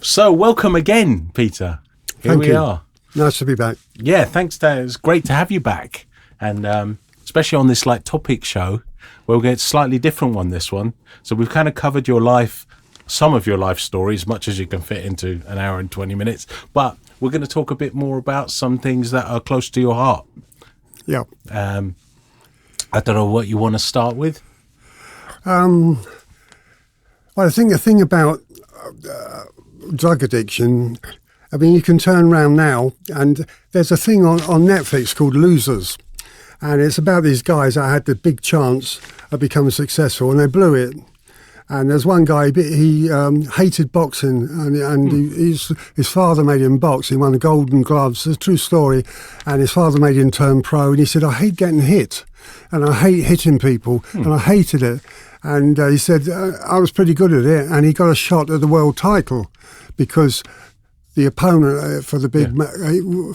So, welcome again, Peter. Here we are. Nice to be back. Yeah, thanks, Dan. It's great to have you back. And especially on this topic show, we'll get a slightly different one, this one. So we've kind of covered your life, some of your life story, as much as you can fit into an hour and 20 minutes. But we're going to talk a bit more about some things that are close to your heart. Yeah. I don't know what you want to start with. Well, I think the thing about drug addiction, I mean, you can turn around now and there's a thing on Netflix called Losers. And it's about these guys that had the big chance of becoming successful and they blew it. And there's one guy, he hated boxing and his father made him box. He won the Golden Gloves. It's a true story. And his father made him turn pro. And he said, I hate getting hit. And I hate hitting people. And I hated it. And he said, I was pretty good at it. And he got a shot at the world title because the opponent for the big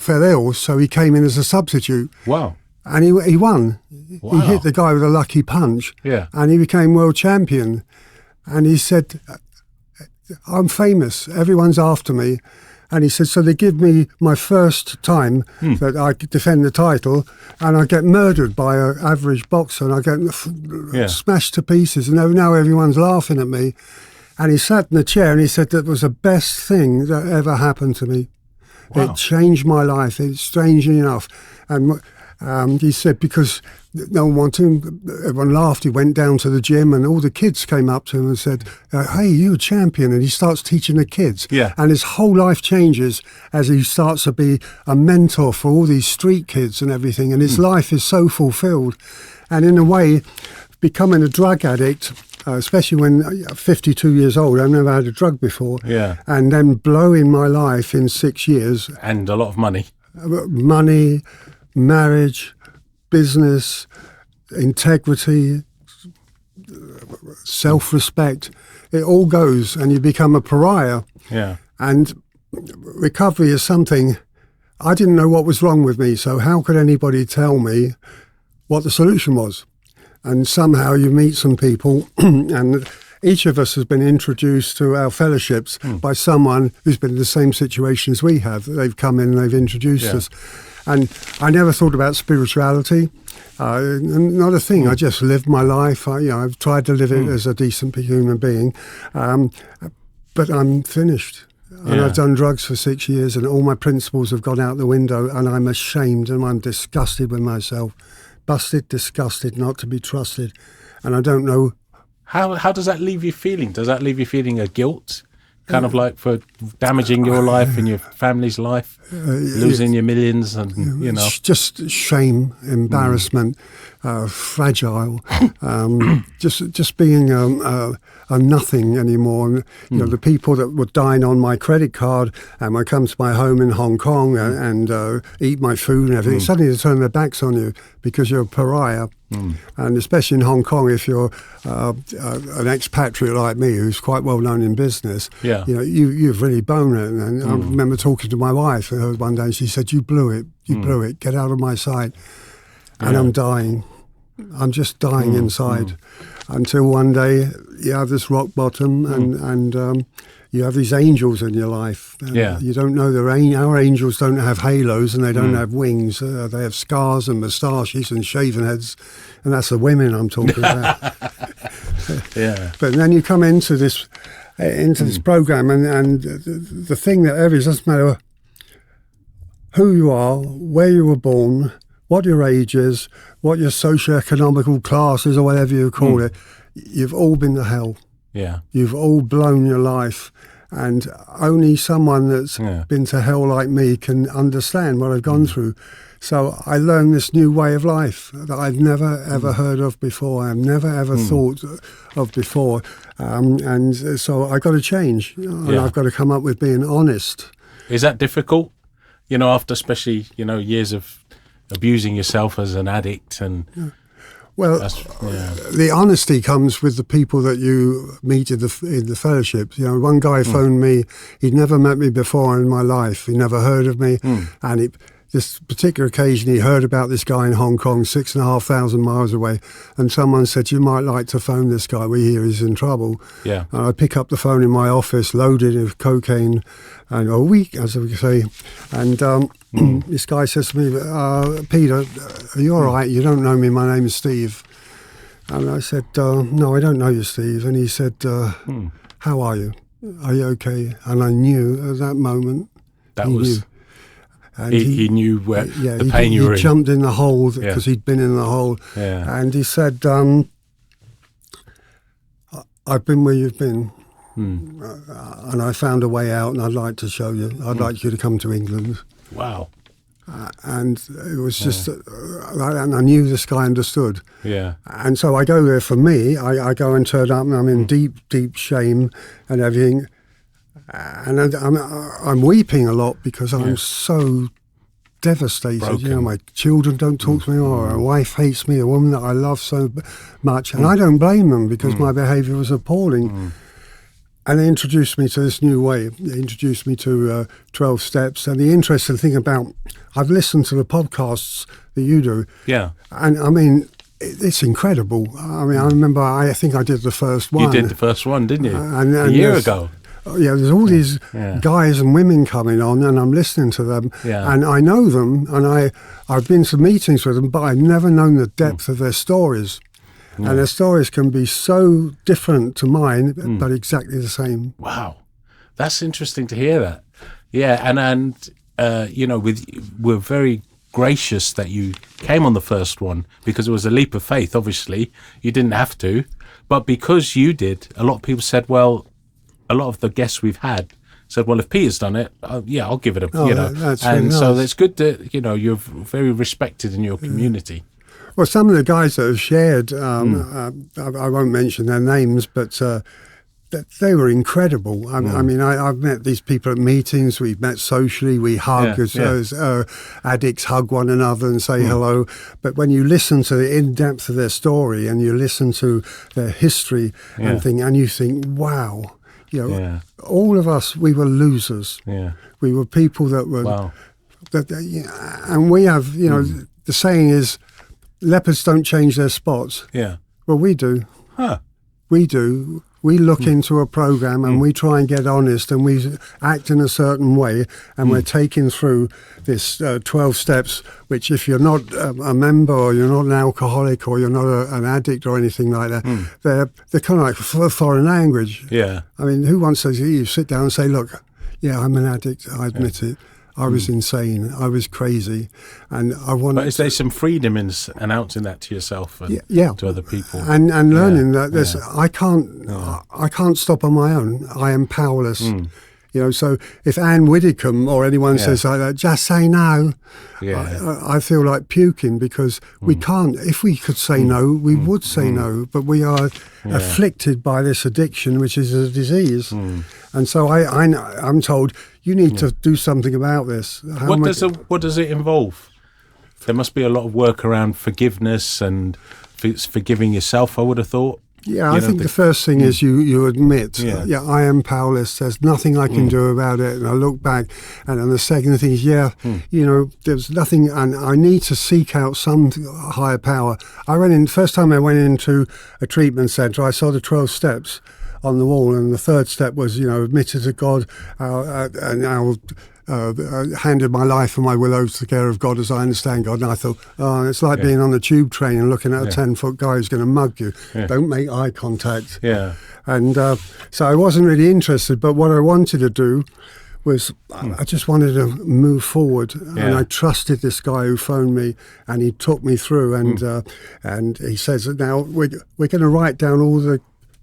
fell ill. So he came in as a substitute. Wow. And he won. Wow. He hit the guy with a lucky punch. Yeah. And he became world champion. And he said, I'm famous. Everyone's after me. And he said, so they give me my first time that I defend the title and I get murdered by an average boxer and I get smashed to pieces. And now everyone's laughing at me. And he sat in the chair and he said that was the best thing that ever happened to me. Wow. It changed my life. It's strangely enough. And he said, because no one wanted him, everyone laughed. He went down to the gym and all the kids came up to him and said, hey, you're a champion. And he starts teaching the kids. Yeah. And his whole life changes as he starts to be a mentor for all these street kids and everything. And his life is so fulfilled. And in a way, becoming a drug addict, especially when I'm 52 years old, I've never had a drug before. Yeah. And then blowing my life in 6 years. And a lot of money. Money, marriage, business, integrity, self-respect. It all goes and you become a pariah. Yeah. And recovery is something, I didn't know what was wrong with me, so how could anybody tell me what the solution was? And somehow you meet some people and each of us has been introduced to our fellowships by someone who's been in the same situation as we have. They've come in and they've introduced us. And I never thought about spirituality, not a thing. I just lived my life. I've tried to live it as a decent human being, but I'm finished. And I've done drugs for 6 years and all my principles have gone out the window and I'm ashamed and I'm disgusted with myself. Busted, disgusted, not to be trusted. And I don't know. How does that leave you feeling? Does that leave you feeling a guilt? Kind of like for damaging your life and your family's life, losing your millions and, Just shame, embarrassment, fragile, just being a nothing anymore. And, the people that would dine on my credit card and would come to my home in Hong Kong and eat my food and everything, suddenly they turn their backs on you because you're a pariah. And especially in Hong Kong, if you're an expatriate like me, who's quite well known in business, you've really blown it. And I remember talking to my wife one day, and she said, "You blew it. You blew it. Get out of my sight." And I'm dying. I'm just dying inside. Until one day you have this rock bottom, and you have these angels in your life. You don't know our angels don't have halos and they don't have wings. They have scars and moustaches and shaven heads, and that's the women I'm talking about. But then you come into this program, and the thing that doesn't matter who you are, where you were born, what your age is, what your socio-economical class is, or whatever you call it, you've all been to hell. Yeah. You've all blown your life. And only someone that's been to hell like me can understand what I've gone through. So I learned this new way of life that I've never, ever heard of before. I've never, ever thought of before. And so I've got to change. And I've got to come up with being honest. Is that difficult? After especially, years of abusing yourself as an addict and... Well, the honesty comes with the people that you meet in the fellowships. One guy phoned me. He'd never met me before in my life. He never heard of me, and this particular occasion, he heard about this guy in Hong Kong, 6,500 miles away, and someone said, "You might like to phone this guy. We hear he's in trouble." Yeah. And I pick up the phone in my office, loaded with cocaine, and a week, as we say. And this guy says to me, "Peter, are you all right? You don't know me. My name is Steve." And I said, "No, I don't know you, Steve." And he said, "How are you? Are you okay?" And I knew at that moment. That was. He knew where the pain you were in. He jumped in the hole because he'd been in the hole. Yeah. And he said, "I've been where you've been. And I found a way out, and I'd like to show you. I'd like you to come to England." Wow. And it was just, and I knew this guy understood. Yeah. And so I go there for me. I go and turn up, and I'm in deep shame and everything. And I'm weeping a lot because I'm so devastated. Broken. You know, my children don't talk to me, or my wife hates me, a woman that I love so much. And I don't blame them because my behaviour was appalling. And they introduced me to this new way. They introduced me to 12 steps. And the interesting thing about, I've listened to the podcasts that you do. Yeah. And I mean, it's incredible. I mean, I remember, I think I did the first one. You did the first one, didn't you? And a year ago. Yeah, there's all these guys and women coming on, and I'm listening to them, and I know them, and I've been to meetings with them, but I've never known the depth of their stories. And their stories can be so different to mine, but exactly the same. Wow, that's interesting to hear that. Yeah, and you know, we're very gracious that you came on the first one because it was a leap of faith. Obviously, you didn't have to, but because you did, a lot of people said, well. A lot of the guests we've had said, well, if Peter's done it, I'll give it a, you know. That's and really nice. So it's good that, you know, you're very respected in your community. Well, some of the guys that have shared, I won't mention their names, but they were incredible. I mean, I've met these people at meetings, we've met socially, we hug as addicts hug one another and say hello. But when you listen to the in-depth of their story and you listen to their history and you think, wow. You know, all of us, we were losers. Yeah. We were people that were, and we have, you know, the saying is, leopards don't change their spots. Yeah. Well, we do. Huh. We do. We look into a program and we try and get honest and we act in a certain way and we're taking through this 12 steps, which if you're not a member or you're not an alcoholic or you're not an addict or anything like that, they're kind of like foreign language. Yeah. I mean, who wants to you sit down and say, look, yeah, I'm an addict, I admit it. I was insane. I was crazy, and I wanted. But is there some freedom in announcing that to yourself and to other people, and learning that there's I can't stop on my own. I am powerless. You know, so if Anne Widdecombe or anyone says like that, just say no. I feel like puking because we can't. If we could say no, we would say no. But we are afflicted by this addiction, which is a disease. And so I'm told you need to do something about this. What does it involve? There must be a lot of work around forgiveness and forgiving yourself, I would have thought. Yeah, I think the first thing is you admit, I am powerless. There's nothing I can do about it. And I look back, and then the second thing is, you know, there's nothing, and I need to seek out some higher power. First time I went into a treatment centre, I saw the 12 steps on the wall, and the third step was, you know, admitted to God, and I'll handed my life and my will over to the care of God as I understand God. And I thought, it's like being on the tube train and looking at a 10-foot guy who's going to mug you. Don't make eye contact. And so I wasn't really interested, but what I wanted to do was I just wanted to move forward, and I trusted this guy who phoned me, and he took me through, and he says, now we're going to write down all the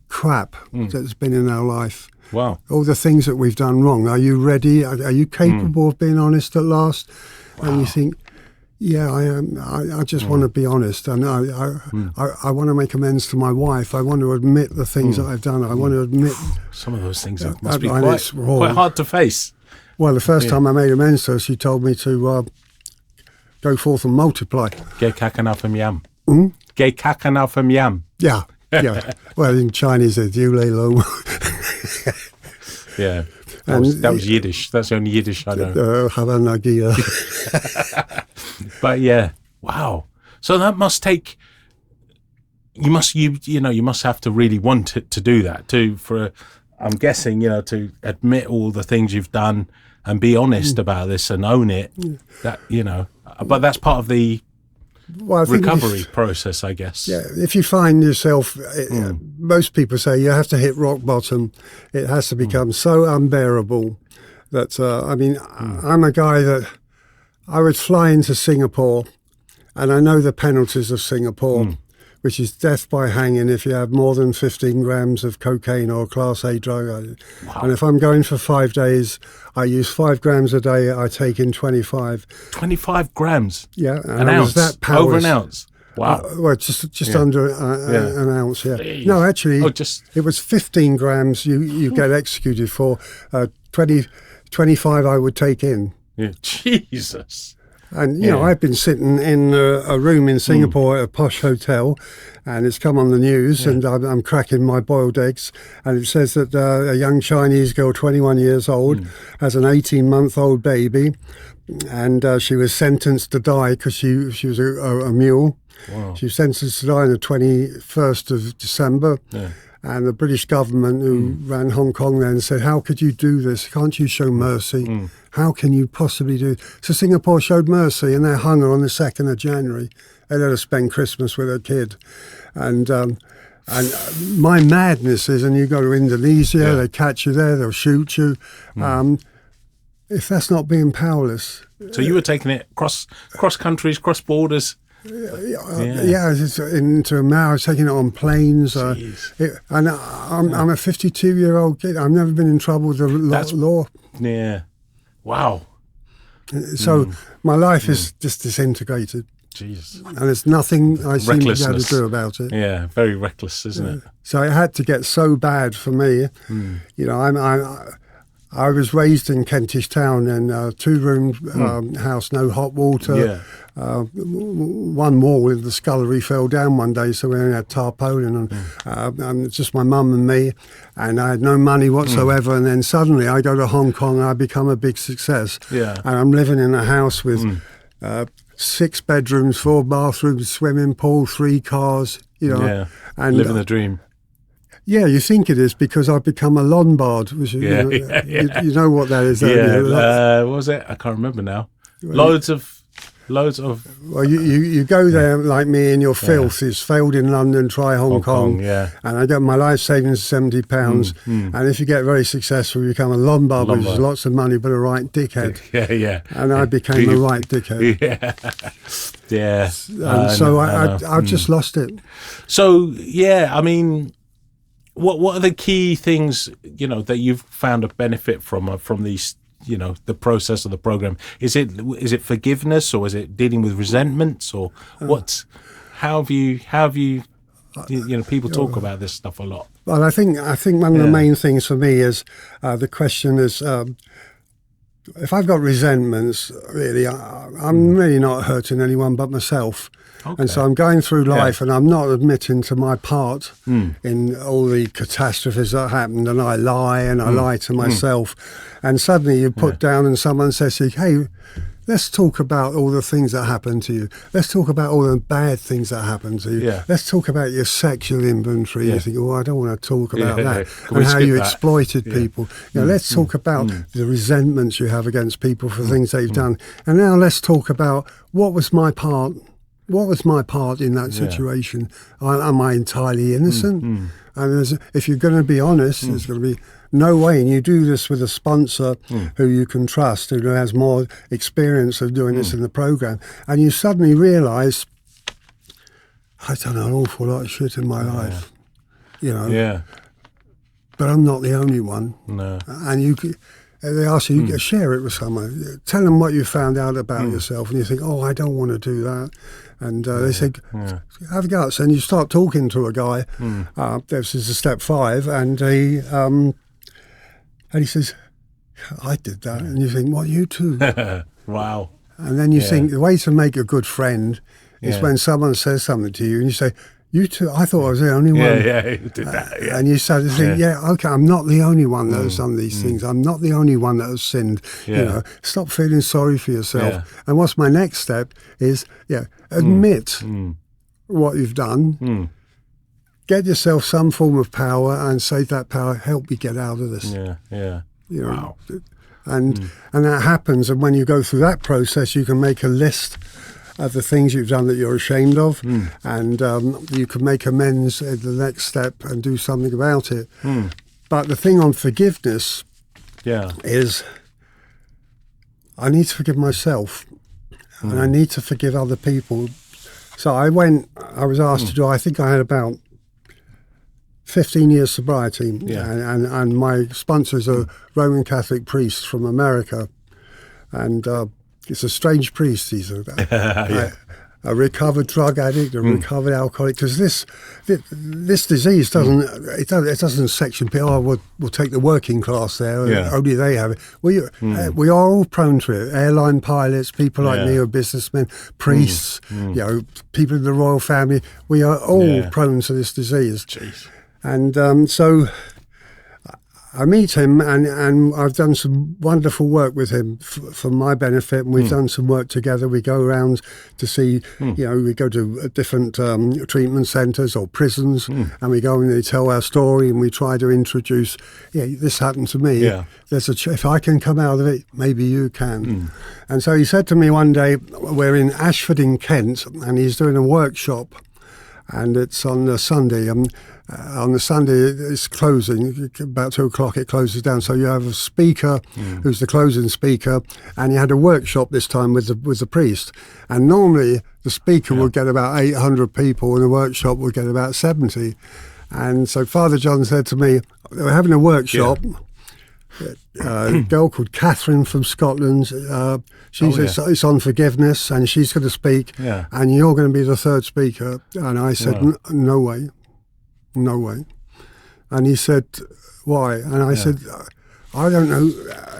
crap that's been in our life. Wow. All the things that we've done wrong. Are you ready? Are you capable of being honest at last? Wow. And you think, yeah, I am. I just want to be honest. And I want to make amends to my wife. I want to admit the things that I've done. I want to admit... Some of those things must be quite hard to face. Well, the first time I made amends to her, she told me to go forth and multiply. Ge kakana from yam. Ge kakana from yam. Yeah. Yeah. Well, in Chinese, it's you lay low. Yeah. That was Yiddish. That's the only Yiddish I know. Havanagia. But yeah, wow. So that must take. You must have to really want it to do that I'm guessing, to admit all the things you've done and be honest about this and own it. That but that's part of the recovery process, I guess. Yeah, if you find yourself, most people say you have to hit rock bottom. It has to become so unbearable that I'm a guy that I would fly into Singapore, and I know the penalties of Singapore. Which is death by hanging if you have more than 15 grams of cocaine or Class A drug. Wow. And if I'm going for 5 days, I use 5 grams a day. I take in 25. 25 grams? Yeah. And an ounce? That powerless. Over an ounce? Wow. Well, just under an ounce, yeah. Jeez. No, actually, it was 15 grams you get executed for. 25 I would take in. Yeah. Jesus. And, I've been sitting in a room in Singapore at a posh hotel, and it's come on the news, and I'm cracking my boiled eggs, and it says that a young Chinese girl, 21 years old, has an 18-month-old baby, and she was sentenced to die because she was a mule. Wow. She was sentenced to die on the 21st of December. Yeah. And the British government who ran Hong Kong then said, how could you do this? Can't you show mercy? How can you possibly do it? So Singapore showed mercy, and they hung her on the 2nd of January. They let her spend Christmas with her kid. And my madness is, and you go to Indonesia, they catch you there, they'll shoot you. If that's not being powerless. So you were taking it cross countries, cross borders? Into Mao, taking it on planes. I'm a 52-year-old kid. I've never been in trouble with the law. Yeah. Wow. So my life is just disintegrated. Jeez. And there's nothing I seem to be able to do about it. Yeah, very reckless, isn't it? So it had to get so bad for me. I was raised in Kentish Town in a 2-room house, no hot water. Yeah. One wall in the scullery fell down one day, so we only had tarpaulin, and it's just my mum and me, and I had no money whatsoever. And then suddenly I go to Hong Kong and I become a big success. Yeah. And I'm living in a house with 6 bedrooms, 4 bathrooms, swimming pool, 3 cars. And living the dream. Yeah, you think it is because I've become a Lombard. Which, you know what that is. What was it? I can't remember now. Loads of. Well, you go there like me, and your filth is failed in London. Try Hong Kong. Yeah. And I got my life savings £70, and if you get very successful, you become a Lombard, which is lots of money, but a right dickhead. Yeah. And I became a right dickhead. Yeah. And so I've just lost it. So I mean. What are the key things that you've found a benefit from these the process of the program? Is it forgiveness, or is it dealing with resentments, or what? How have you people talk about this stuff a lot? Well, I think one of the main things for me is the question is if I've got resentments, really, I'm really not hurting anyone but myself. Okay. And so I'm going through life and I'm not admitting to my part in all the catastrophes that happened, and I lie to myself. And suddenly you put down and someone says to you, hey, let's talk about all the things that happened to you. Let's talk about all the bad things that happened to you. Yeah. Let's talk about your sexual inventory. Yeah. You think, I don't want to talk about that. And how you exploited people. Let's talk about the resentments you have against people for things they've done. And now let's talk about what was my part. What was my part in that situation? Am I entirely innocent? And if you're going to be honest, there's going to be no way. And you do this with a sponsor who you can trust, who has more experience of doing this in the program. And you suddenly realise, I've done an awful lot of shit in my life. But I'm not the only one. No. And they ask you, share it with someone. Tell them what you found out about yourself. And you think, I don't want to do that. And they said, have guts. And you start talking to a guy. This is a step 5. And he says, I did that. And you think, what, you too? Wow. And then you think the way to make a good friend is when someone says something to you and you say, you too. I thought I was the only one. Yeah, you did that. Yeah. And you started to think, okay, I'm not the only one that has done these things. I'm not the only one that has sinned. Yeah. Stop feeling sorry for yourself. Yeah. And what's my next step is, admit what you've done. Get yourself some form of power and say that power, help me get out of this. Yeah. Wow. And that happens. And when you go through that process, you can make a list of the things you've done that you're ashamed of, and you can make amends at the next step and do something about it. But the thing on forgiveness is I need to forgive myself and I need to forgive other people. So I was asked to do, I think I had about 15 years sobriety, and my sponsor is a Roman Catholic priest from America, and it's a strange priest. He's a recovered drug addict, a recovered alcoholic. Because this disease doesn't section people. Oh, we'll take the working class there. Only they have it. We are all prone to it. Airline pilots, people like me, who are businessmen, priests, people in the royal family. We are all prone to this disease. Jeez. And so I meet him, and I've done some wonderful work with him for my benefit, and we've done some work together. We go around to see, we go to different treatment centres or prisons, and we go and they tell our story, and we try to introduce, this happened to me. Yeah. If I can come out of it, maybe you can. And so he said to me one day, we're in Ashford in Kent, and he's doing a workshop, and it's on a Sunday. On the Sunday, it's closing. About 2:00, it closes down. So you have a speaker who's the closing speaker, and you had a workshop this time with the priest. And normally, the speaker would get about 800 people, and the workshop would get about 70. And so Father John said to me, they were having a workshop. A girl called Catherine from Scotland. It's on forgiveness, and she's going to speak, and you're going to be the third speaker. And I said, no way. And he said, why? And I said, I don't know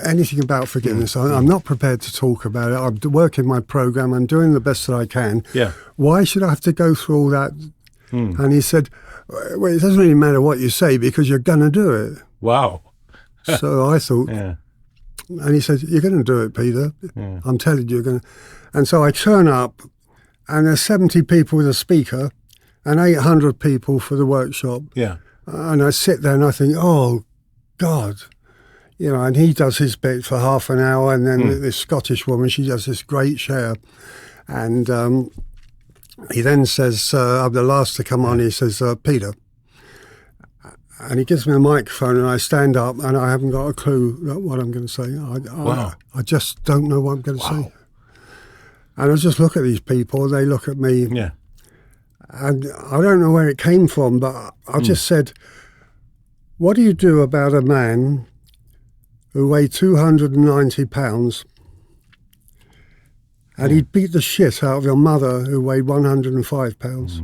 anything about forgiveness. I'm not prepared to talk about it. I'm working my program. I'm doing the best that I can. Why should I have to go through all that? And he said, well, it doesn't really matter what you say because you're going to do it. Wow. So I thought, and he said, you're going to do it, Peter. I'm telling you, you're going to. And so I turn up, and there's 70 people with a speaker, and 800 people for the workshop. And I sit there and I think, oh, God. And he does his bit for half an hour, and then this Scottish woman, she does this great share. And he then says, I'm the last to come on, he says, Peter. And he gives me a microphone, and I stand up, and I haven't got a clue what I'm going to say. I just don't know what I'm going to say. And I just look at these people, they look at me. And I don't know where it came from, but I just said, what do you do about a man who weighed 290 pounds and he'd beat the shit out of your mother who weighed 105 pounds?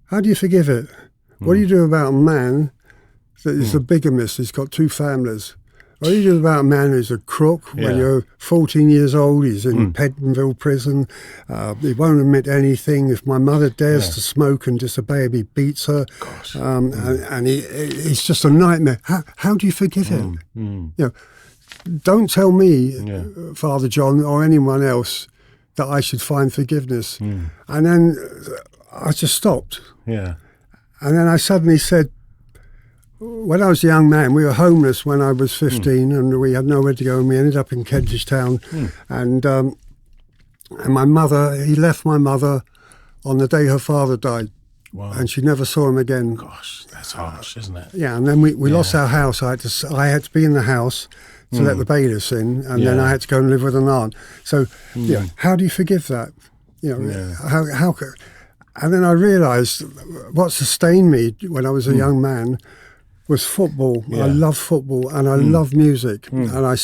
How do you forgive it? What do you do about a man that is a bigamist, he's got two families? What do you do about a man who's a crook when you're 14 years old? He's in Pentonville prison. He won't admit anything. If my mother dares to smoke and disobey him, he beats her. And he's just a nightmare. How do you forgive him? Don't tell me, Father John, or anyone else, that I should find forgiveness. And then I just stopped. And then I suddenly said, when I was a young man, we were homeless when I was 15, and we had nowhere to go, and we ended up in Kentish Town. And my mother, he left my mother on the day her father died. And she never saw him again. Gosh, that's harsh, isn't it? And then we lost our house. I had to be in the house to let the bailiffs in, and then I had to go and live with an aunt. So, how do you forgive that? How could... And then I realised what sustained me when I was a young man was football. I love football, and I love music. And I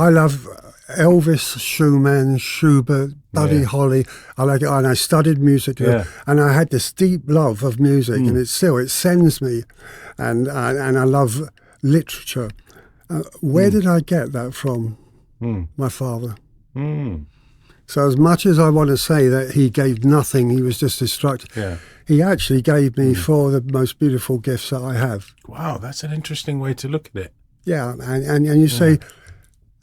love Elvis, Schumann, Schubert, Buddy Holly. I like it, and I studied music, and I had this deep love of music, and it sends me. And I love literature. Where did I get that from? My father. So as much as I want to say that he gave nothing, he was just destructive, he actually gave me four of the most beautiful gifts that I have. Wow, that's an interesting way to look at it. Yeah, and you say,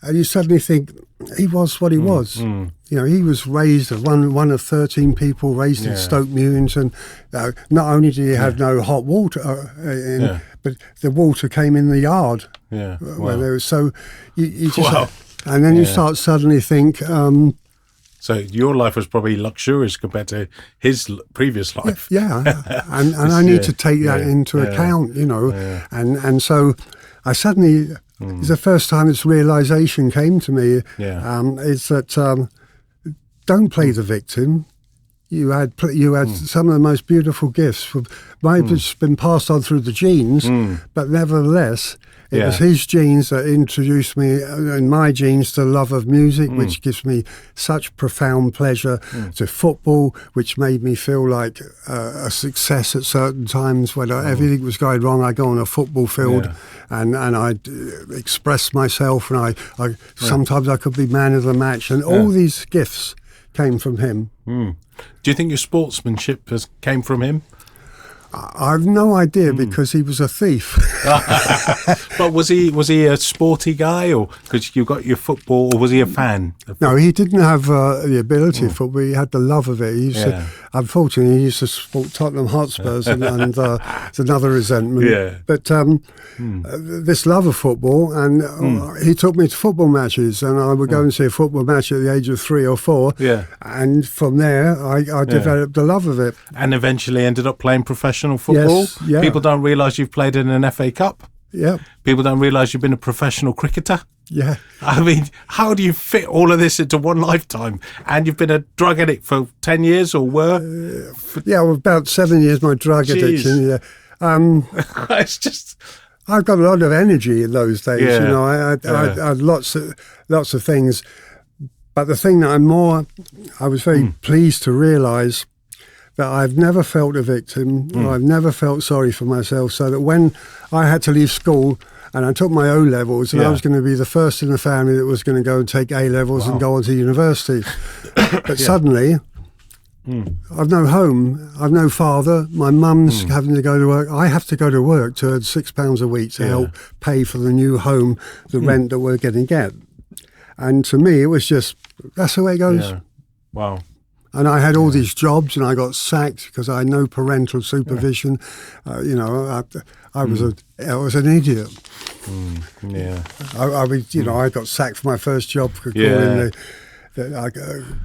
and you suddenly think, he was what he was. You know, he was raised, one of 13 people raised in Stoke Newington. Not only did he have no hot water, but the water came in the yard. Yeah, where there was, so you just, and then you start suddenly think. So your life was probably luxurious compared to his previous life. Yeah, and I need to take that into account, you know, and so I suddenly. It's the first time this realisation came to me. Is that don't play the victim. You had some of the most beautiful gifts. Might have been passed on through the genes, but nevertheless, it was his genes that introduced me and my genes to love of music, which gives me such profound pleasure, to football, which made me feel like a success at certain times when everything was going wrong. I go on a football field and I'd express myself, and I sometimes I could be man of the match, and all these gifts came from him. Do you think your sportsmanship came from him? I've no idea, because he was a thief. But was he a sporty guy, or because you got your football, or was he a fan? No, he didn't have the ability for football. He had the love of it. He used to, unfortunately, he used to support Tottenham Hotspurs, and it's another resentment. But this love of football, and he took me to football matches, and I would go and see a football match at the age of 3 or 4. And from there, I developed the love of it. And eventually ended up playing professional football. People don't realise you've played in an FA Cup. People don't realise you've been a professional cricketer. I mean, how do you fit all of this into one lifetime? And you've been a drug addict for 10 years, or were? Well, about 7 years, my drug addiction. It's just... I've got a lot of energy in those days. You know, I had lots of things. But the thing that I was very pleased to realise that I've never felt a victim, or I've never felt sorry for myself, so that when I had to leave school and I took my O-levels, and I was going to be the first in the family that was going to go and take A-levels and go on to university. But suddenly, I've no home, I've no father, my mum's having to go to work. I have to go to work to earn £6 a week to help pay for the new home, the rent that we're going to get. And to me, it was just, that's the way it goes. Wow. And I had all these jobs, and I got sacked because I had no parental supervision. You know, I was an idiot. I was, you know, I got sacked for my first job for calling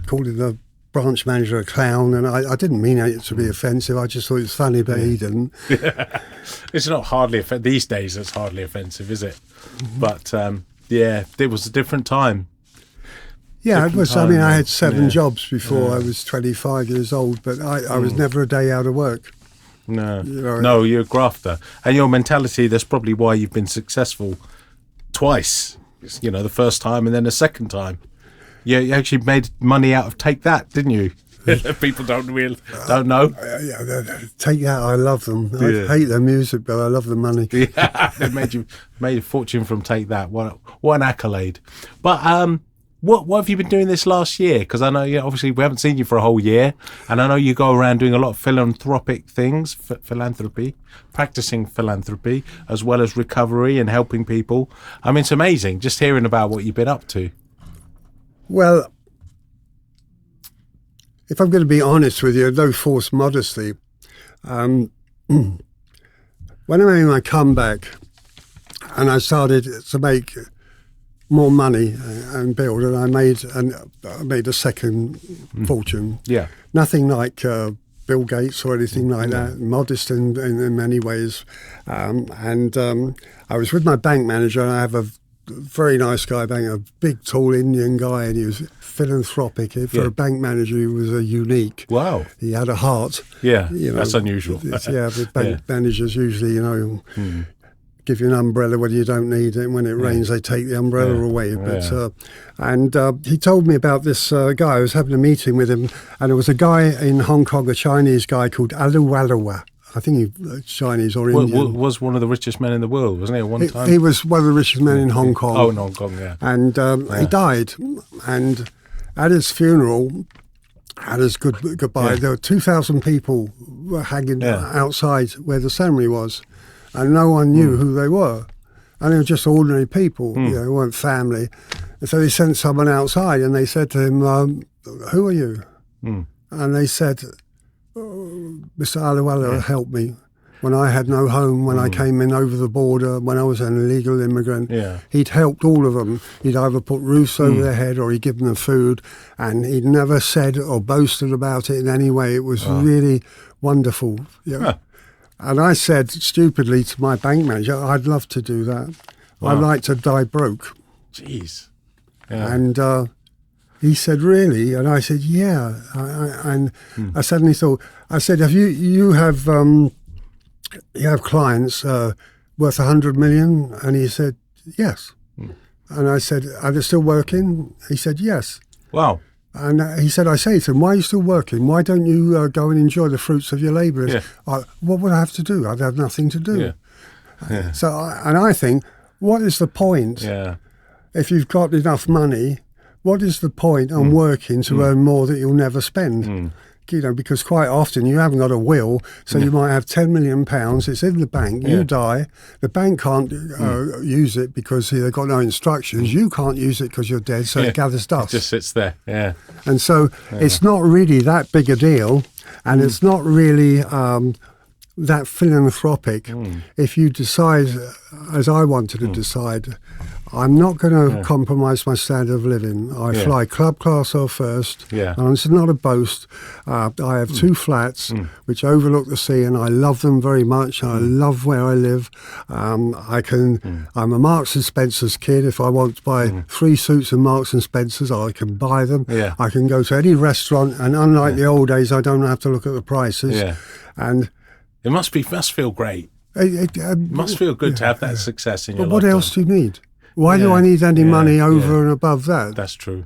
calling the branch manager a clown, and I didn't mean it to be offensive. I just thought it was funny, but he didn't. It's not hardly these days. It's hardly offensive, is it? But it was a different time. Yeah, it was. I mean, I had 7 jobs before I was 25 years old, but I was never a day out of work. No, you know, no, you're a grafter. And your mentality, that's probably why you've been successful twice. You know, the first time and then the second time. You actually made money out of Take That, didn't you? People don't know. Take That, I love them. I hate their music, but I love the money. They made a fortune from Take That. What an accolade. But What have you been doing this last year? Because I know, obviously we haven't seen you for a whole year, and I know you go around doing a lot of philanthropic things, practicing philanthropy, as well as recovery and helping people. I mean, it's amazing just hearing about what you've been up to. Well, if I'm going to be honest with you, no false modesty, when I made my comeback and I started to make more money and build, and I made a second fortune. Nothing like Bill Gates or anything like that. Modest in many ways. I was with my bank manager, and I have a very nice guy bank, a big, tall Indian guy, and he was philanthropic. For a bank manager, he was a unique. Wow. He had a heart. That's unusual. With bank managers usually, give you an umbrella when you don't need it, and when it rains they take the umbrella away. But he told me about this guy. I was having a meeting with him, and there was a guy in Hong Kong, a Chinese guy called Aluwalawa. I think he was Chinese or Indian. Was one of the richest men in the world, wasn't he, at one time? He was one of the richest men in Hong Kong. Oh, in Hong Kong, And he died. And at his funeral, at his goodbye, there were 2,000 people were hanging outside where the ceremony was, and no one knew who they were. And they were just ordinary people, they weren't family. And so they sent someone outside and they said to him, who are you? And they said, Mr. Aluwala helped me when I had no home, when I came in over the border, when I was an illegal immigrant. He'd helped all of them. He'd either put roofs over their head or he'd given them food, and he'd never said or boasted about it in any way. It was really wonderful. And I said stupidly to my bank manager, I'd love to do that. I'd like to die broke. Jeez. And he said, really? And I said, yeah. And I suddenly thought, I said, if you have clients worth 100 million? And he said, yes. And I said, are they still working? He said, yes. Wow. And he said, I say to him, why are you still working? Why don't you go and enjoy the fruits of your labour? What would I have to do? I'd have nothing to do. So, I think, what is the point? If you've got enough money, what is the point on working to earn more that you'll never spend? You know, because quite often you haven't got a will, so you might have £10 million, it's in the bank, you die, the bank can't use it because they've got no instructions, you can't use it because you're dead, so it gathers dust. It just sits there, And so it's not really that big a deal, and it's not really that philanthropic. If you decide, as I wanted to decide, I'm not going to compromise my standard of living. I fly club class or first, and it's not a boast. I have 2 flats which overlook the sea, and I love them very much. I love where I live. I'm a Marks and Spencer's kid. If I want to buy 3 suits of Marks and Spencer's, I can buy them. I can go to any restaurant, and unlike the old days, I don't have to look at the prices. And it must feel great. It must feel good to have that success in your life. But what else do you need? Why do I need any money over and above that? That's true.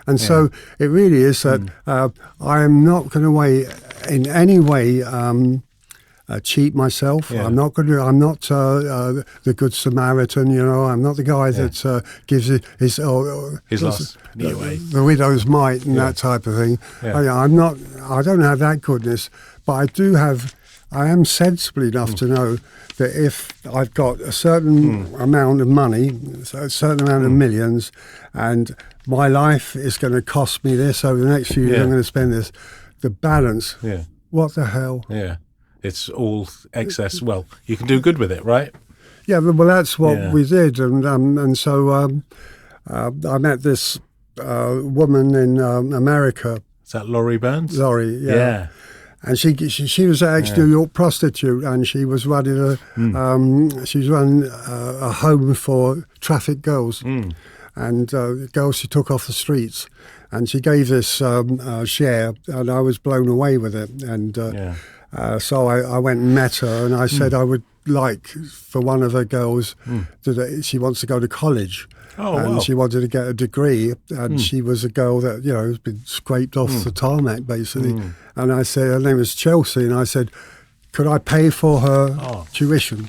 And so it really is that I am not going to in any way cheat myself. I'm not going to. I'm not the good Samaritan. You know, I'm not the guy that gives his last penny away, the widow's mite and that type of thing. I'm not. I don't have that goodness, but I do have. I am sensible enough to know that if I've got a certain amount of money, a certain amount of millions, and my life is going to cost me this over the next few years, I'm going to spend this, the balance, what the hell? It's all excess. Well, you can do good with it, right? Yeah, well, that's what we did. And so I met this woman in America. Is that Laurie Burns? Laurie, yeah. And she was an ex-New York prostitute, and she was running a home for trafficked girls, and girls she took off the streets, and she gave this share, and I was blown away with it, and so I went and met her, and I said I would like for one of her girls she wants to go to college. And she wanted to get a degree, and she was a girl that, you know, has been scraped off the tarmac, basically. And I said, her name was Chelsea, and I said, could I pay for her tuition?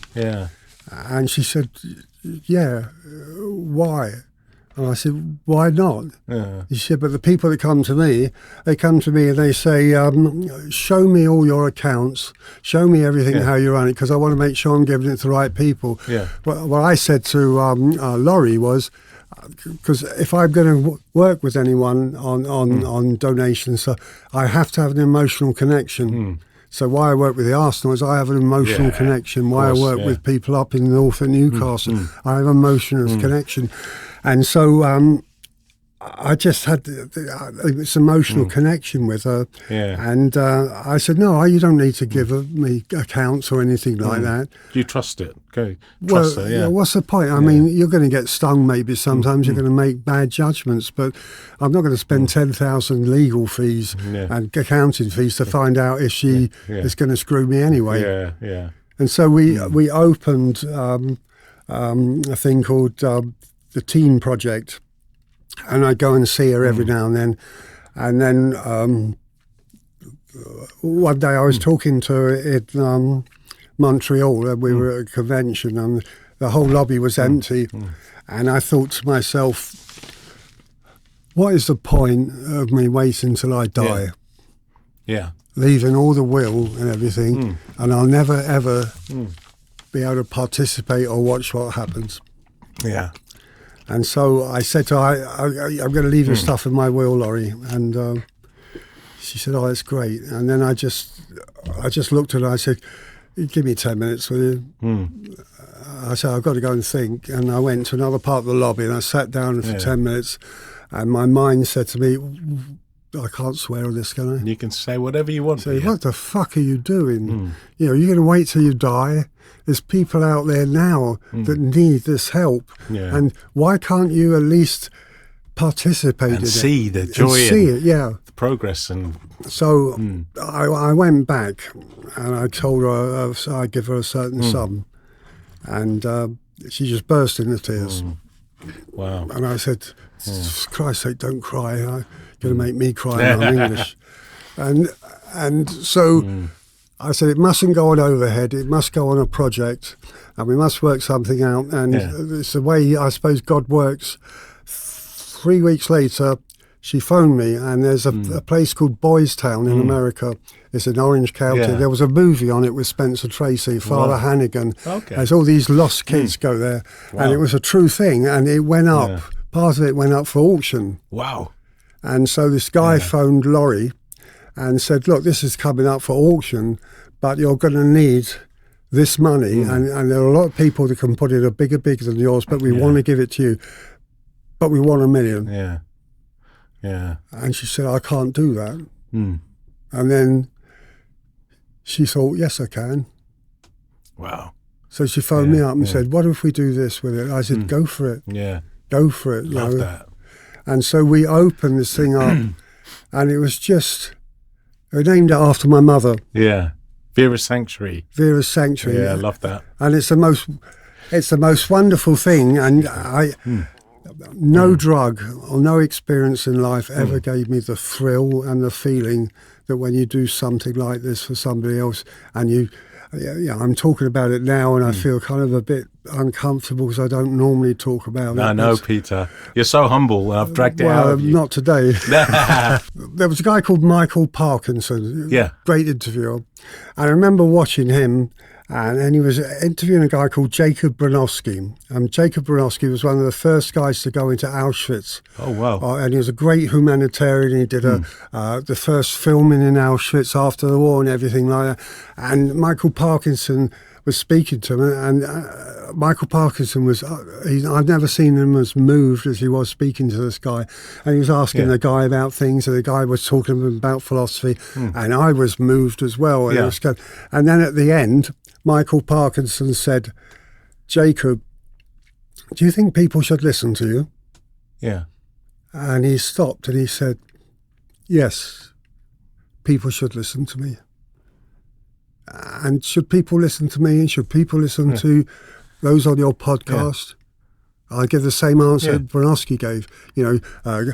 And she said, yeah, why? And I said, why not? She said, but the people that come to me, and they say, show me all your accounts, show me everything, how you run it, because I want to make sure I'm giving it to the right people. What I said to Laurie was, because if I'm going to work with anyone on donations, so I have to have an emotional connection. So why I work with the Arsenal is I have an emotional connection. Why I work with people up in the north at Newcastle, I have an emotional connection. And so I just had this emotional connection with her. And I said, no, you don't need to give me accounts or anything like that. Do you trust it? Okay. Trust her, what's the point? I mean, you're going to get stung maybe sometimes. You're going to make bad judgments, but I'm not going to spend 10,000 legal fees and accounting fees to find out if she is going to screw me anyway. And so we opened a thing called the Teen Project, and I go and see her every now and then. And then one day I was talking to her in Montreal, and we were at a convention, and the whole lobby was empty. And I thought to myself, what is the point of me waiting till I die? Yeah. Leaving all the will and everything, and I'll never ever be able to participate or watch what happens. Yeah. And so I said to her, I'm going to leave your stuff in my will, Laurie. And she said, oh, that's great. And then I just looked at her. I said, give me 10 minutes, will you? I said, I've got to go and think. And I went to another part of the lobby and I sat down for 10 minutes. And my mind said to me, I can't swear on this, can I? You can say whatever you want. Say, what the fuck are you doing? You know, you're going to wait till you die. There's people out there now that need this help. Yeah. And why can't you at least participate in it? See the joy and see it, yeah. The progress. And so I went back and I told her I'd give her a certain sum. And she just burst into tears. Wow. And I said, for Christ's sake, don't cry. You're going to make me cry now in English. And so I said, it mustn't go on overhead. It must go on a project. And we must work something out. And it's the way, I suppose, God works. 3 weeks later, she phoned me. And there's a place called Boys Town in America. It's in Orange County. Yeah. There was a movie on it with Spencer Tracy, Father Hannigan. Okay. There's all these lost kids go there. Wow. And it was a true thing. And it went up. Yeah. Part of it went up for auction. Wow. And so this guy phoned Laurie and said, look, this is coming up for auction, but you're going to need this money. And there are a lot of people that can put it a bigger than yours, but we want to give it to you. But we want $1 million. Yeah. Yeah. And she said, I can't do that. And then she thought, yes, I can. Wow. So she phoned me up and said, what if we do this with it? I said, go for it. Yeah. Go for it. Love that. And so we opened this thing up and it was just, we named it after my mother. Yeah. Vera's Sanctuary. Vera's Sanctuary. Yeah, I love that. And it's the most wonderful thing. And no drug or no experience in life ever gave me the thrill and the feeling that when you do something like this for somebody else and I'm talking about it now and I feel kind of a bit uncomfortable because I don't normally talk about it. I know, Peter. You're so humble. I've dragged it out of you. Not today. There was a guy called Michael Parkinson. Yeah. Great interviewer. I remember watching him and he was interviewing a guy called Jacob Bronowski. Jacob Bronowski was one of the first guys to go into Auschwitz. Oh, wow. And he was a great humanitarian. He did the first filming in Auschwitz after the war and everything like that. And Michael Parkinson was speaking to him. And Michael Parkinson was, I've never seen him as moved as he was speaking to this guy. And he was asking the guy about things, and the guy was talking to him about philosophy. And I was moved as well. And, it was good. And then at the end, Michael Parkinson said, Jacob, do you think people should listen to you? Yeah. And he stopped and he said, yes, people should listen to me. And should people listen to me? And should people listen to those on your podcast? I give the same answer Bronowski gave. You know,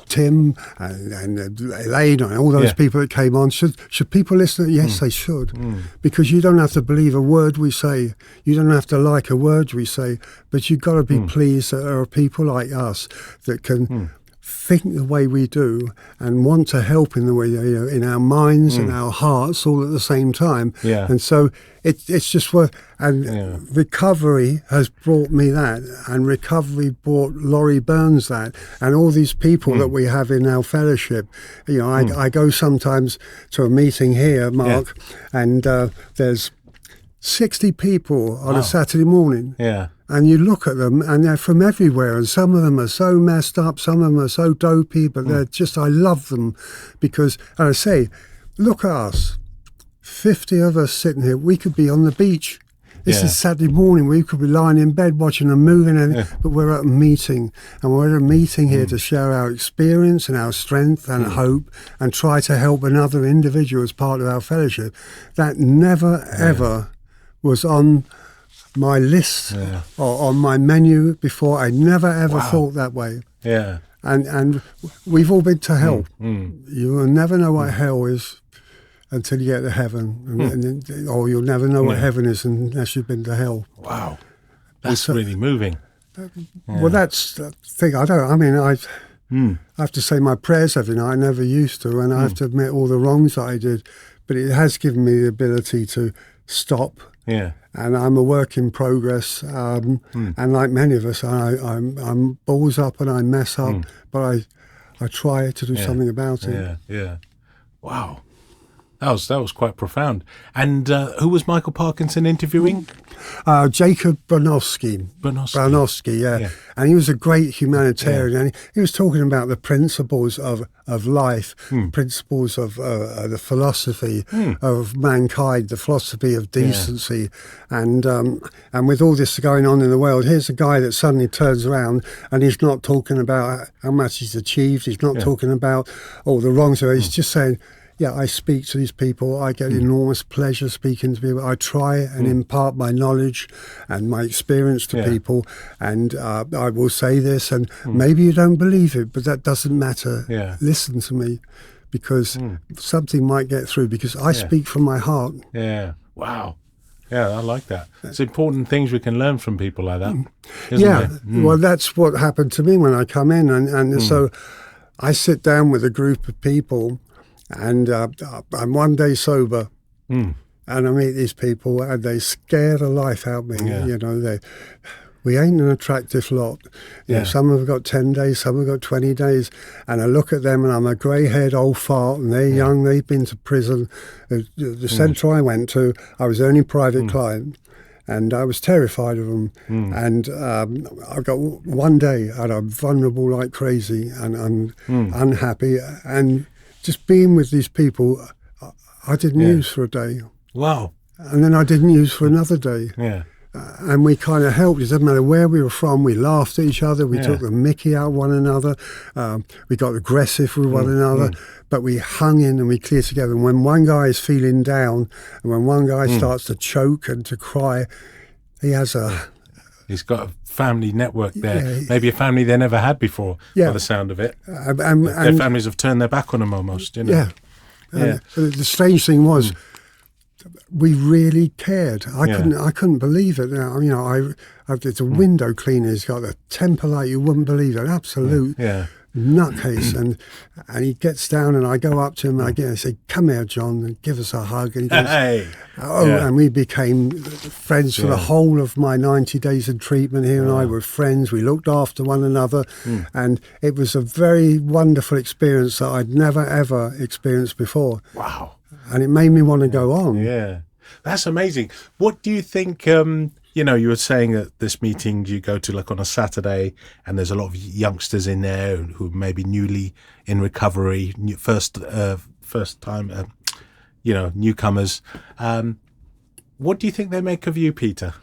Tim and Elaine and all those people that came on. Should people listen? Yes, they should. Because you don't have to believe a word we say. You don't have to like a word we say. But you've got to be pleased that there are people like us that can think the way we do and want to help in the way, in our minds and our hearts all at the same time. Yeah. And so it's just worth, and recovery has brought me that, and recovery brought Laurie Burns that, and all these people that we have in our fellowship. I go sometimes to a meeting here, Mark, and there's 60 people on a Saturday morning. Yeah. And you look at them and they're from everywhere, and some of them are so messed up, some of them are so dopey, but they're just, I love them because, and I say, look at us, 50 of us sitting here, we could be on the beach. This is Saturday morning, we could be lying in bed watching a movie, but we're at a meeting, and we're at a meeting here to share our experience and our strength and hope and try to help another individual as part of our fellowship. That never, ever was on my list or on my menu before. I never ever thought that way. Yeah. And we've all been to hell. You will never know what hell is until you get to heaven, or you'll never know what heaven is unless you've been to hell. Wow, that's really moving. Well, that's the thing. I have to say my prayers every night. I never used to, and I have to admit all the wrongs that I did. But it has given me the ability to stop. Yeah. And I'm a work in progress. And like many of us, I'm balls up and I mess up, but I try to do something about it. Yeah, yeah. Wow. That was quite profound. And who was Michael Parkinson interviewing? Jacob Bronowski, yeah. And he was a great humanitarian. And he was talking about the principles of life, principles of the philosophy of mankind, the philosophy of decency. And with all this going on in the world, here's a guy that suddenly turns around and he's not talking about how much he's achieved. He's not talking about all the wrongs. He's just saying, yeah, I speak to these people. I get enormous pleasure speaking to people. I try and impart my knowledge and my experience to people. And I will say this, and maybe you don't believe it, but that doesn't matter. Yeah. Listen to me, because something might get through, because I speak from my heart. Yeah. Wow. Yeah, I like that. It's important things we can learn from people like that. Isn't it? Well, that's what happened to me when I come in. And so I sit down with a group of people, and I'm one day sober, and I meet these people, and they scare the life out of me. Yeah. You know, we ain't an attractive lot. You know, some have got 10 days, some have got 20 days, and I look at them, and I'm a grey-haired old fart, and they're young, they've been to prison. The centre I went to, I was the only private client, and I was terrified of them. And I got one day, and I'm vulnerable like crazy, and I'm unhappy, and just being with these people, I didn't use for a day. Wow. And then I didn't use for another day. Yeah. And we kind of helped. It doesn't matter where we were from. We laughed at each other. We took the mickey out of one another. We got aggressive with one another. But we hung in and we cleared together. And when one guy is feeling down, and when one guy starts to choke and to cry, he has He's got a family network there. Maybe a family they never had before, by the sound of it. Their families have turned their back on them almost, you know. Yeah. The strange thing was, we really cared. I couldn't believe it. Now, you know, there's a window cleaner. He's got a temper like you wouldn't believe. An absolute nutcase. And he gets down, and I go up to him, and I say, "Come here, John, and give us a hug." And he goes, "Hey." And we became friends for the whole of my 90 days of treatment. He and I were friends. We looked after one another, and it was a very wonderful experience that I'd never ever experienced before. Wow. And it made me want to go on. Yeah, that's amazing. What do you think? You know, you were saying at this meeting you go to like on a Saturday, and there's a lot of youngsters in there who may be newly in recovery, first time, you know, newcomers. What do you think they make of you, Peter?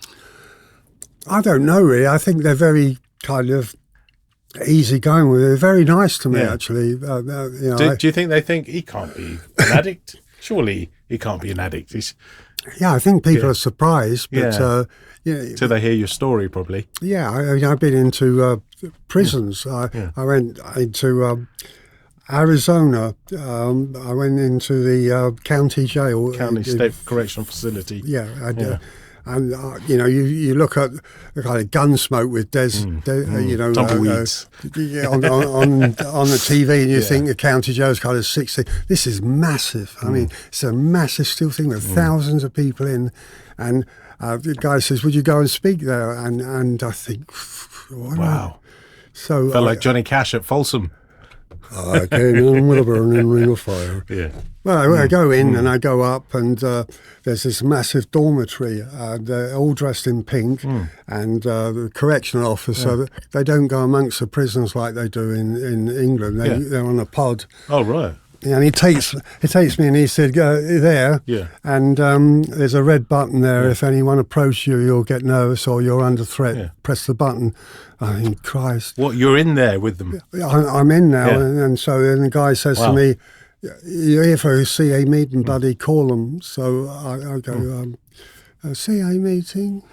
I don't know, really. I think they're very kind of easy going with it. They're very nice to me, actually. You know, do you think they think he can't be an addict? Surely he can't be an addict. I think people are surprised, but so they hear your story, probably. Yeah, I've been into prisons. I went into Arizona. I went into the county jail, county state correctional facility. And you know, you look at the kind of gun smoke with you know, tumbleweeds on the TV, and you think the county jail is kind of 60. This is massive. I mean, it's a massive steel thing with thousands of people in, and the guy says, "Would you go and speak there?" And I think, wow. So felt like Johnny Cash at Folsom. I came in with a burning ring of fire. Yeah. Well, I go in and I go up, and there's this massive dormitory. They're all dressed in pink, and the correctional officer, they don't go amongst the prisoners like they do in England. They're on a pod. Oh, right. And he takes me and he said, "Go there." Yeah. And there's a red button there. If anyone approaches you, you'll get nervous or you're under threat. Yeah. Press the button. I think, Christ. What, you're in there with them? I'm in now. Yeah. And so then the guy says to me, "You're here for a CA meeting, buddy. Call them." So I go, "A CA meeting?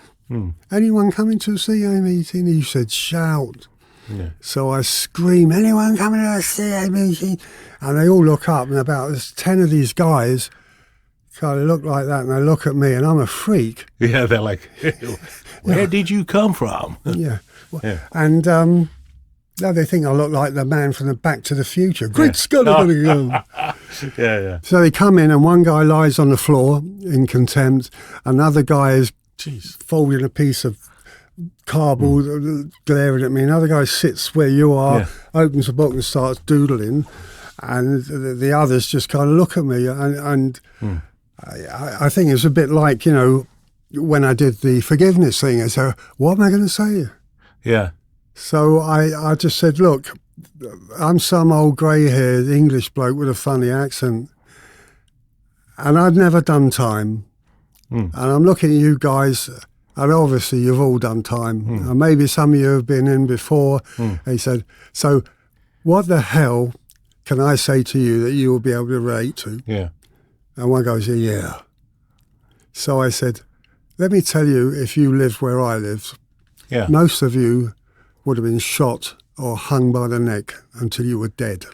Anyone coming to a CA meeting?" He said, "Shout." Yeah. So I scream, "Anyone coming to a CA meeting?" And they all look up, and about there's 10 of these guys kind of look like that, and they look at me, and I'm a freak. Yeah, they're like, "Where did you come from?" Yeah. And Now they think I look like the man from the Back to the Future. Great Scott! Yeah. So they come in and one guy lies on the floor in contempt. Another guy is folding a piece of cardboard, glaring at me. Another guy sits where you are, opens a book and starts doodling. And the others just kind of look at me. And I think it's a bit like, you know, when I did the forgiveness thing. I said, what am I going to say? Yeah. So I just said, look, I'm some old grey-haired English bloke with a funny accent. And I'd never done time. And I'm looking at you guys, and obviously you've all done time. And maybe some of you have been in before. And he said, so what the hell can I say to you that you will be able to relate to? Yeah. And one goes, yeah. So I said, let me tell you, if you lived where I lived, most of you would have been shot or hung by the neck until you were dead.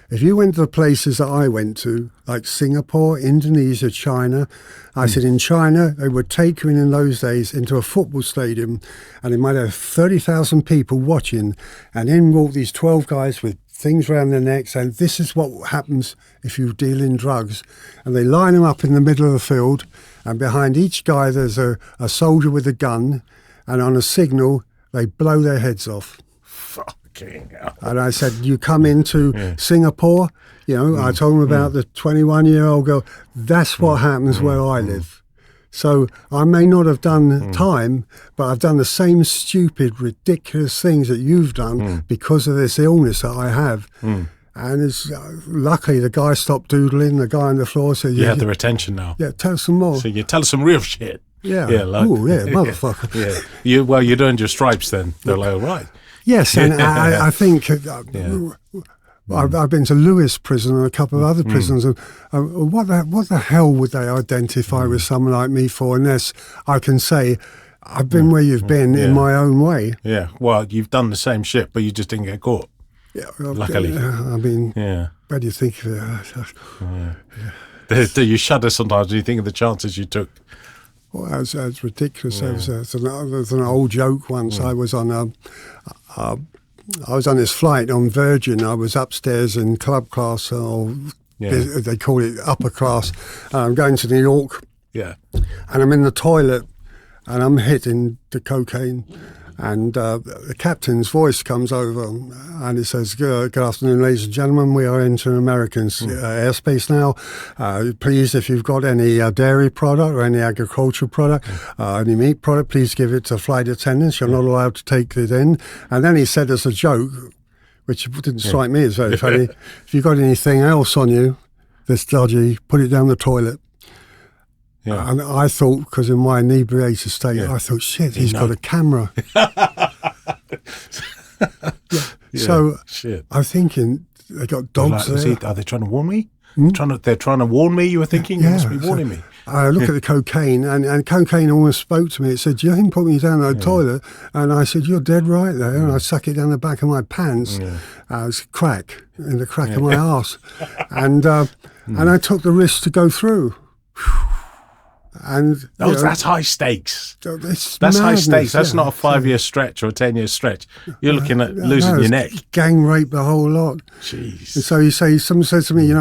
If you went to the places that I went to, like Singapore, Indonesia, China, I said in China, they would take you in those days into a football stadium and they might have 30,000 people watching, and in walk these 12 guys with things around their necks, and this is what happens if you deal in drugs. And they line them up in the middle of the field, and behind each guy there's a soldier with a gun, and on a signal, they blow their heads off. Fucking hell. And I said, you come into Singapore, you know, I told them about the 21-year-old girl. That's what happens where I live. So I may not have done time, but I've done the same stupid, ridiculous things that you've done because of this illness that I have. And it's luckily the guy stopped doodling. The guy on the floor said, You have the retention now. Yeah, tell us some more. So you tell us some real shit. Yeah. Like, oh, yeah, motherfucker. You earned your stripes then. They're like, all right. Yes, and I think I've been to Lewes Prison and a couple of other prisons. And what the hell would they identify with someone like me for, unless I can say, I've been where you've been in my own way. Yeah, well, you've done the same shit, but you just didn't get caught. Yeah, luckily. I mean, where do you think of it? Do you shudder sometimes? Do you think of the chances you took? Well, that's ridiculous. There's an old joke once. I was on this flight on Virgin. I was upstairs in club class, or they call it upper class. I'm going to New York. Yeah. And I'm in the toilet, and I'm hitting the cocaine. And the captain's voice comes over and he says, good afternoon, ladies and gentlemen. We are entering American airspace now. Please, if you've got any dairy product or any agricultural product, any meat product, please give it to flight attendants. You're not allowed to take it in. And then he said as a joke, which didn't strike me as very funny, if you've got anything else on you that's dodgy, put it down the toilet. Yeah. And I thought, because in my inebriated state, I thought, shit, he's got a camera. So I'm thinking, they got dogs there. Are they trying to warn me? They're trying to warn me, you were thinking? They must be warning me. I look at the cocaine, and cocaine almost spoke to me. It said, you didn't put me down the toilet. And I said, you're dead right there. And I suck it down the back of my pants. It's crack, in the crack of my arse. And I took the risk to go through. And that's high stakes. That's madness, high stakes. That's not a 5-year stretch or a 10-year stretch. You're looking at losing your neck. Gang rape, the whole lot. Jeez. And so someone says to me,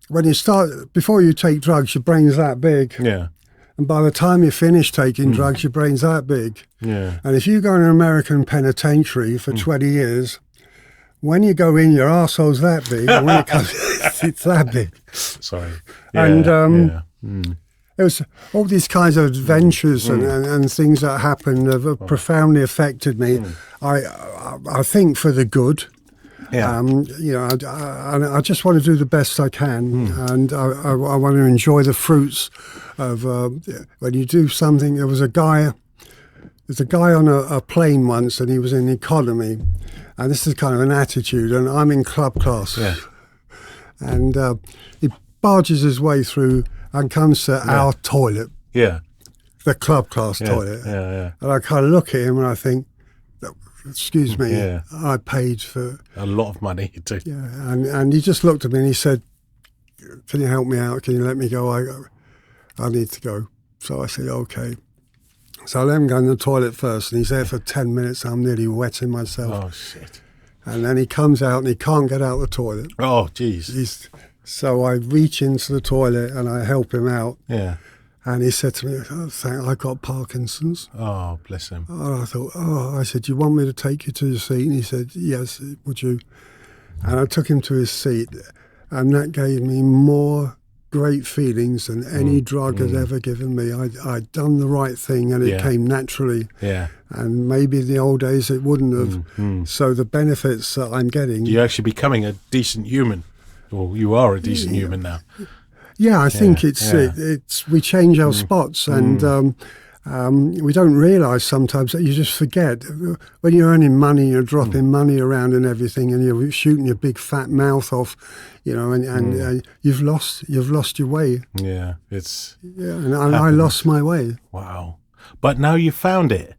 when you start, before you take drugs, your brain's that big. Yeah. And by the time you finish taking drugs, your brain's that big. Yeah. And if you go in an American penitentiary for 20 years, when you go in, your arsehole's that big. And when it comes, it's that big. Sorry. And it was all these kinds of adventures and things that happened have profoundly affected me. I think for the good. Yeah. I just want to do the best I can, and I want to enjoy the fruits of when you do something. There's a guy on a plane once, and he was in economy, and this is kind of an attitude, and I'm in club class. Yeah. And he barges his way through and comes to our toilet. Yeah. The club class toilet. Yeah, yeah. And I kind of look at him and I think, excuse me, I paid for... a lot of money too. Yeah, and he just looked at me and he said, can you help me out? Can you let me go? I need to go. So I said, okay. So I let him go in the toilet first, and he's there for 10 minutes. I'm nearly wetting myself. Oh, shit. And then he comes out and he can't get out the toilet. Oh, jeez. So I reach into the toilet and I help him out. Yeah. And he said to me, I got Parkinson's. Oh, bless him. And I thought, I said, do you want me to take you to your seat? And he said, yes, would you? And I took him to his seat, and that gave me more great feelings than any drug had ever given me. I'd done the right thing, and it came naturally. Yeah. And maybe in the old days it wouldn't have. So the benefits that I'm getting... You're actually becoming a decent human. Well, you are a decent human now. Yeah, I think it's we change our spots, and we don't realise sometimes that you just forget. When you're earning money, you're dropping money around and everything, and you're shooting your big fat mouth off, and you've lost your way. Yeah, and I lost my way. Wow, but now you found it.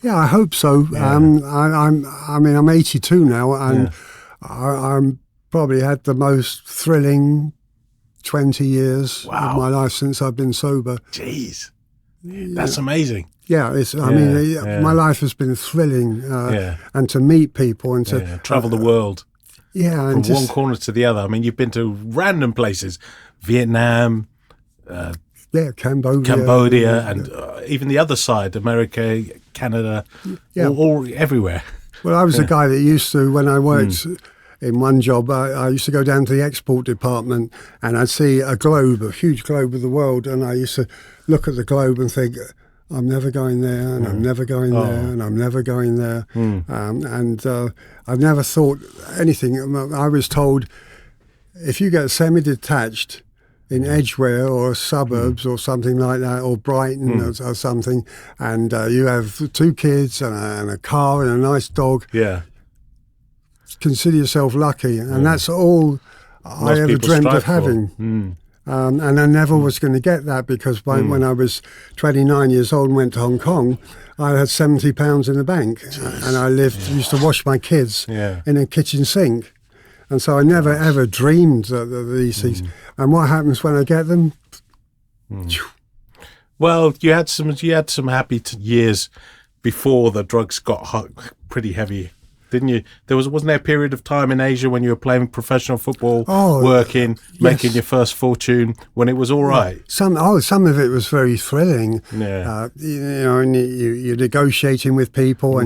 Yeah, I hope so. Yeah. I'm 82 now, and I'm probably had the most thrilling 20 years of my life since I've been sober. Jeez, that's amazing. Yeah, my life has been thrilling, and to meet people and to travel the world. Yeah, from one corner to the other. I mean, you've been to random places, Vietnam, Cambodia, and even the other side, America, Canada, all everywhere. Well, I was a guy that used to, when I worked in one job, I used to go down to the export department and I'd see a globe, a huge globe of the world, and I used to look at the globe and think, I'm never going there, and I'm never going there, and I'm never going there. I've never thought anything. I was told, if you get semi-detached in Edgware or suburbs or something like that, or Brighton or something, and you have 2 kids and a car and a nice dog, consider yourself lucky. And that's all I ever dreamt of having. And I never was going to get that, because when I was 29 years old and went to Hong Kong, I had £70 in the bank. And I used to wash my kids in a kitchen sink. And so I never ever dreamed of these things. And what happens when I get them? Well, you had some happy years before the drugs got pretty heavy, didn't you? Wasn't there a period of time in Asia when you were playing professional football, working, making your first fortune, when it was all right? Some of it was very thrilling. And you're negotiating with people,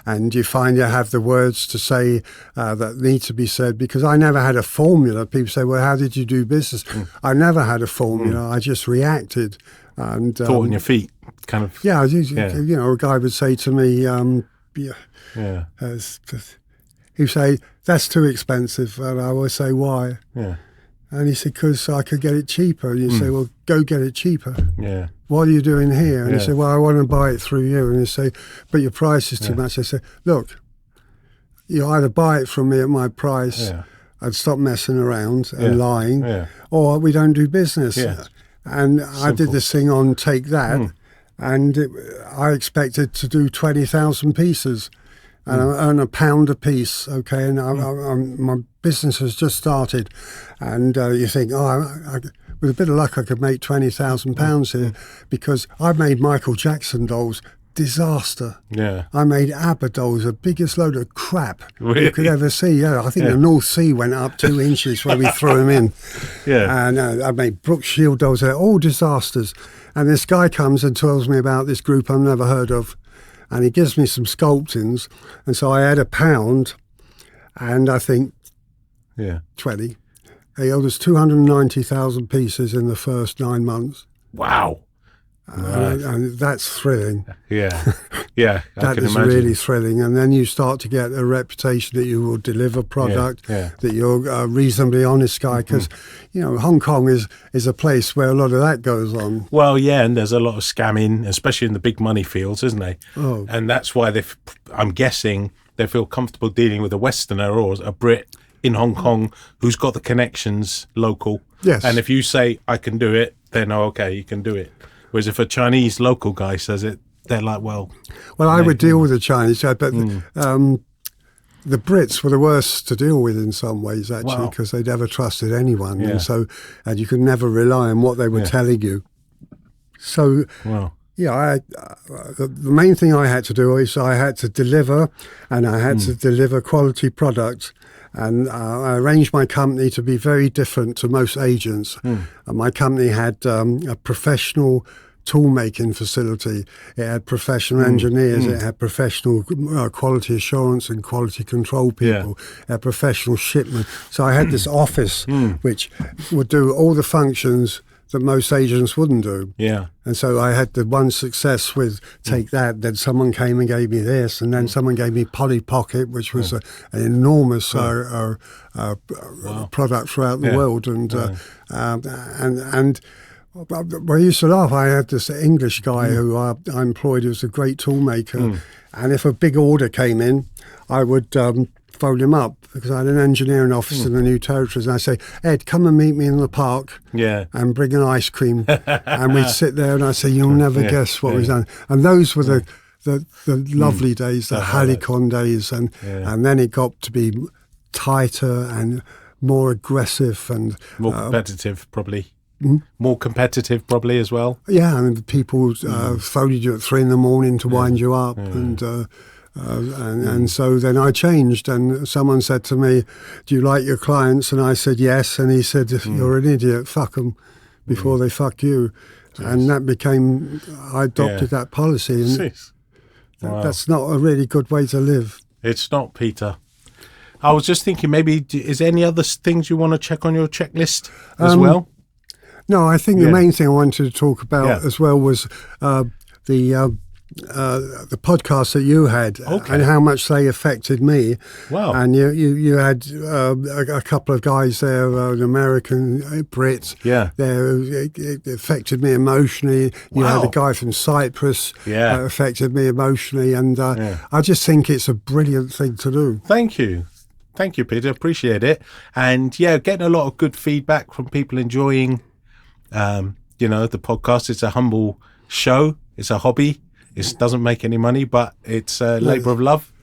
and you find you have the words to say that need to be said. Because I never had a formula. People say, "Well, how did you do business?" I never had a formula. I just reacted and thought on your feet, kind of. A guy would say to me, he'd say, "That's too expensive," and I always say, "Why?" And he said, "Because I could get it cheaper." And you say, "Well, go get it cheaper." What are you doing here? And he said, "Well, I want to buy it through you." And you say, "But your price is too much." I say, "Look, you either buy it from me at my price and stop messing around and lying, or we don't do business." And simple. I did this thing on Take That, and I expected to do 20,000 pieces. And I earn £1 a piece, okay, and my business has just started, and you think, with a bit of luck I could make £20,000 here, because I made Michael Jackson dolls, disaster. I made ABBA dolls, the biggest load of crap you could ever see. I think the North Sea went up 2 inches when we threw them in. And I made Brooke Shield dolls, they're all disasters. And this guy comes and tells me about this group I've never heard of. And he gives me some sculptings, and so I had £1, and I think 20. He owed us 290,000 pieces in the first 9 months. Wow. And that's thrilling. That is really thrilling. And then you start to get a reputation that you will deliver product, that you're a reasonably honest guy, because Hong Kong is a place where a lot of that goes on. Well, and there's a lot of scamming, especially in the big money fields, isn't there? And that's why I'm guessing they feel comfortable dealing with a Westerner or a Brit in Hong Kong who's got the connections local. And if you say, "I can do it," then okay, you can do it. Whereas if a Chinese local guy says it, they're like, well, I would deal with the Chinese guy, but the Brits were the worst to deal with in some ways, actually, because they never trusted anyone, and you could never rely on what they were telling you. So Yeah, the main thing I had to do is I had to deliver, and I had to deliver quality products. And I arranged my company to be very different to most agents. And my company had a professional tool-making facility. It had professional engineers. It had professional quality assurance and quality control people. It had professional shipment. So I had this office which would do all the functions that most agents wouldn't do. Yeah. And so I had the one success with take that, then someone came and gave me this, and then someone gave me Polly Pocket, which was an enormous product throughout the world. And I used to laugh. I had this English guy who I employed who was a great tool maker. And if a big order came in, I would phone him up, because I had an engineering office in the New Territories, and I say, Ed, come and meet me in the park and bring an ice cream. And we'd sit there and I'd say, you'll never guess what we've done. And those were the lovely days, the Halicon days. And then it got to be tighter and more aggressive and more competitive, probably. More competitive, probably, as well. Yeah, and people phoned you at 3 a.m. to wind you up. And so then I changed, and someone said to me, do you like your clients? And I said yes, and he said, you're an idiot, fuck them before they fuck you. And that became, I adopted that policy, and that's not a really good way to live. It's not, Peter. I was just thinking, maybe, is there any other things you want to check on your checklist as well? No, I think the main thing I wanted to talk about as well was the podcast that you had and how much they affected me. Wow. And you had a couple of guys there, an American, Brit. Yeah. There, it affected me emotionally. You had a guy from Cyprus that affected me emotionally. And I just think it's a brilliant thing to do. Thank you. Thank you, Peter. Appreciate it. And getting a lot of good feedback from people enjoying the podcast. It's a humble show. It's a hobby. It doesn't make any money, but it's a labour of love.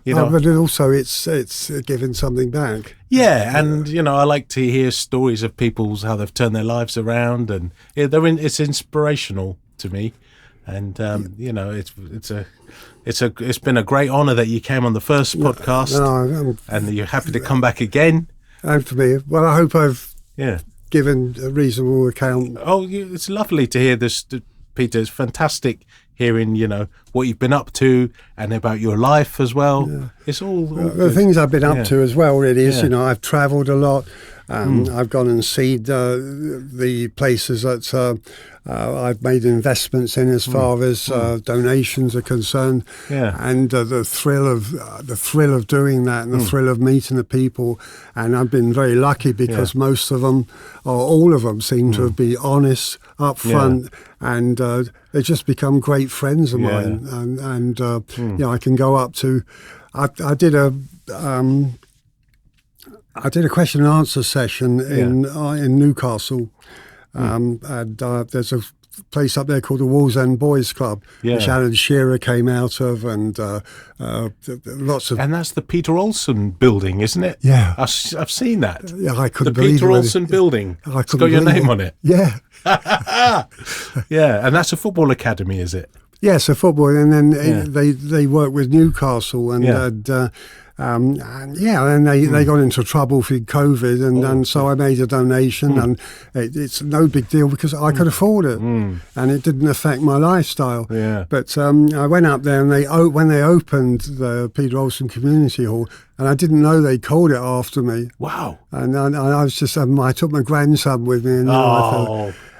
But also it's giving something back. Yeah, and I like to hear stories of people's how they've turned their lives around, and it's inspirational to me. And it's been a great honour that you came on the first podcast, and you're happy to come back again. And for me, well, I hope I've given a reasonable account. Oh, it's lovely to hear this, Peter. It's fantastic hearing, what you've been up to and about your life as well. Yeah. It's all the things I've been up to as well, really, is, I've travelled a lot. I've gone and seen the places that I've made investments in as far as donations are concerned. Yeah. And the thrill of doing that, and the thrill of meeting the people. And I've been very lucky because most of them, or all of them, seem to have been honest, upfront, and they just become great friends of mine. And I can go up to. I did a question and answer session in Newcastle, and there's a place up there called the Wolves Boys Club, which Alan Shearer came out of, and lots of. And that's the Peter Olsen building, isn't it? Yeah, I've seen that. Yeah, I couldn't the believe Peter it. Olsen building. It's got your name on it. Yeah. Yeah, and that's a football academy, is it? Yes, a football, and then they work with Newcastle, and they got into trouble for COVID, and so I made a donation, and it's no big deal because I could afford it, and it didn't affect my lifestyle. Yeah. But I went up there, and when they opened the Peter Olsen Community Hall, and I didn't know they called it after me. Wow. And I was just, I took my grandson with me, and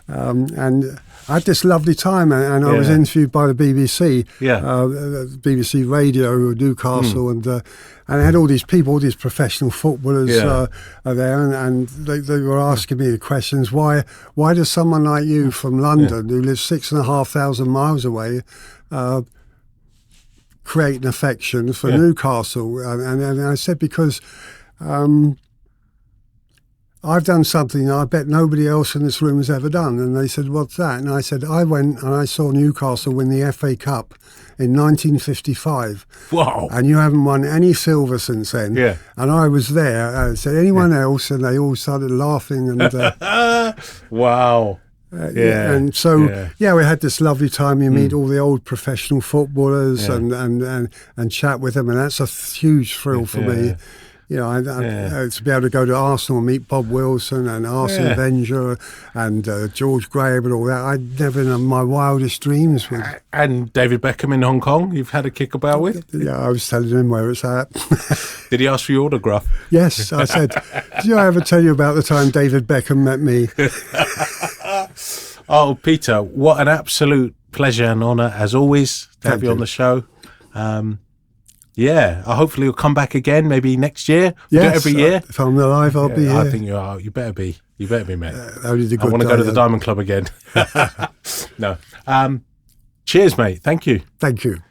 and I had this lovely time, and I was interviewed by the BBC, BBC Radio Newcastle, and I had all these people, all these professional footballers are there, and they were asking me the questions. Why does someone like you from London, who lives 6,500 miles away, create an affection for Newcastle? And I said, because I've done something I bet nobody else in this room has ever done. And they said, what's that? And I said, I went and I saw Newcastle win the FA Cup in 1955. Wow. And you haven't won any silver since then. Yeah. And I was there. I said, anyone else? And they all started laughing. And wow. And so, we had this lovely time. You meet all the old professional footballers and chat with them, and that's a huge thrill for me. You know, to be able to go to Arsenal and meet Bob Wilson and Arsène Wenger and George Graham and all that, I'd never in my wildest dreams would. And David Beckham in Hong Kong, you've had a kickabout with? Yeah, I was telling him where it's at. Did he ask for your autograph? Yes, I said, did I ever tell you about the time David Beckham met me? Oh, Peter, what an absolute pleasure and honour, as always, to have you on the show. Hopefully you'll come back again, maybe next year. Yes, every year. If I'm alive, I'll be here. I think you are. You better be. You better be, mate. Only the good I want to go to the Diamond Club again. No. Cheers, mate. Thank you. Thank you.